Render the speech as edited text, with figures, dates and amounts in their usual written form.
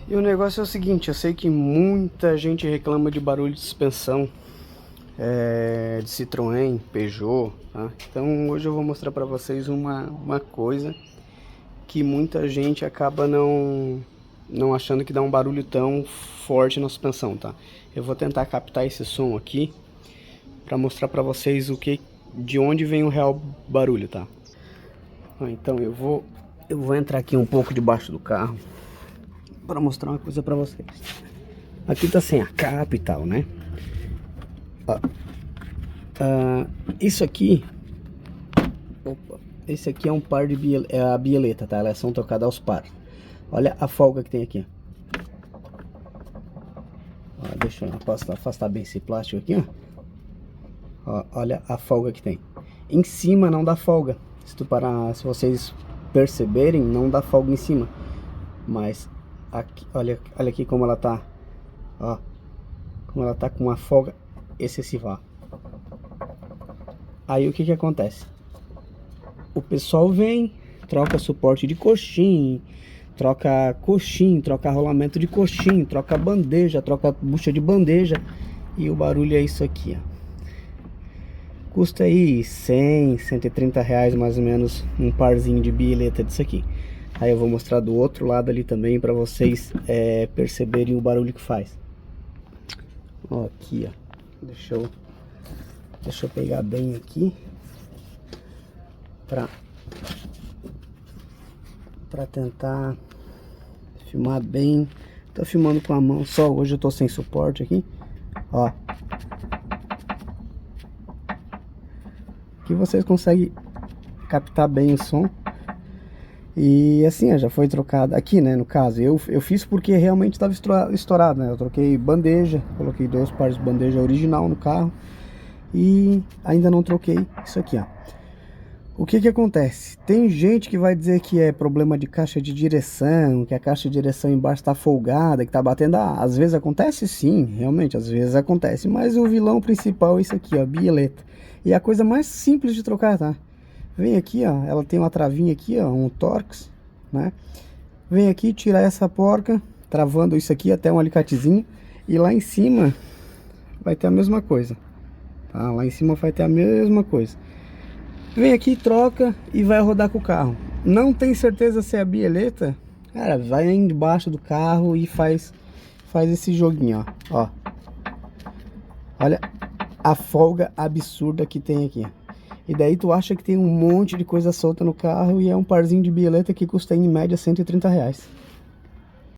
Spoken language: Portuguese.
E o negócio é o seguinte, eu sei que muita gente reclama de barulho de suspensão de Citroën, Peugeot, tá? Então hoje eu vou mostrar para vocês uma coisa que muita gente acaba não achando que dá um barulho tão forte na suspensão, tá? Eu vou tentar captar esse som aqui para mostrar para vocês de onde vem o real barulho, tá? Então eu vou entrar aqui um pouco debaixo do carro para mostrar uma coisa para vocês. Aqui tá sem a capa e tal, né? Ó, isso aqui, esse aqui é um par de a bieleta, tá? Elas são trocadas aos pares. Olha a folga que tem aqui, ó. Deixa eu afastar bem esse plástico aqui, ó. Olha a folga que tem. Em cima não dá folga. Se vocês perceberem, não dá folga em cima. Mas aqui, olha aqui como ela tá, ó, como ela tá com uma folga excessiva. Aí o que acontece? O pessoal vem, troca suporte de coxim, troca rolamento de coxim, troca bandeja, troca bucha de bandeja, e o barulho é isso aqui, ó. Custa aí 100, 130 reais mais ou menos um parzinho de bieleta disso aqui. Aí eu vou mostrar do outro lado ali também para vocês perceberem o barulho que faz. Ó, aqui, ó. Deixa eu pegar bem aqui para tentar filmar bem. Tô filmando com a mão só, hoje eu tô sem suporte aqui. Ó. Aqui vocês conseguem captar bem o som. E assim, ó, já foi trocado aqui, né, no caso, eu fiz porque realmente estava estourado, né, eu troquei bandeja, coloquei 2 pares de bandeja original no carro e ainda não troquei isso aqui, ó. O que acontece? Tem gente que vai dizer que é problema de caixa de direção, que a caixa de direção embaixo está folgada, que tá batendo, às vezes acontece sim, realmente, às vezes acontece, mas o vilão principal é isso aqui, ó, bieleta, e é a coisa mais simples de trocar, tá? Vem aqui, ó, ela tem uma travinha aqui, ó, um Torx, né? Vem aqui, tirar essa porca, travando isso aqui até um alicatezinho. E lá em cima vai ter a mesma coisa, tá? Lá em cima vai ter a mesma coisa. Vem aqui, troca e vai rodar com o carro. Não tem certeza se é a bieleta? Cara, vai embaixo do carro e faz esse joguinho, ó. Olha a folga absurda que tem aqui. E daí tu acha que tem um monte de coisa solta no carro e é um parzinho de bieleta que custa em média 130 reais.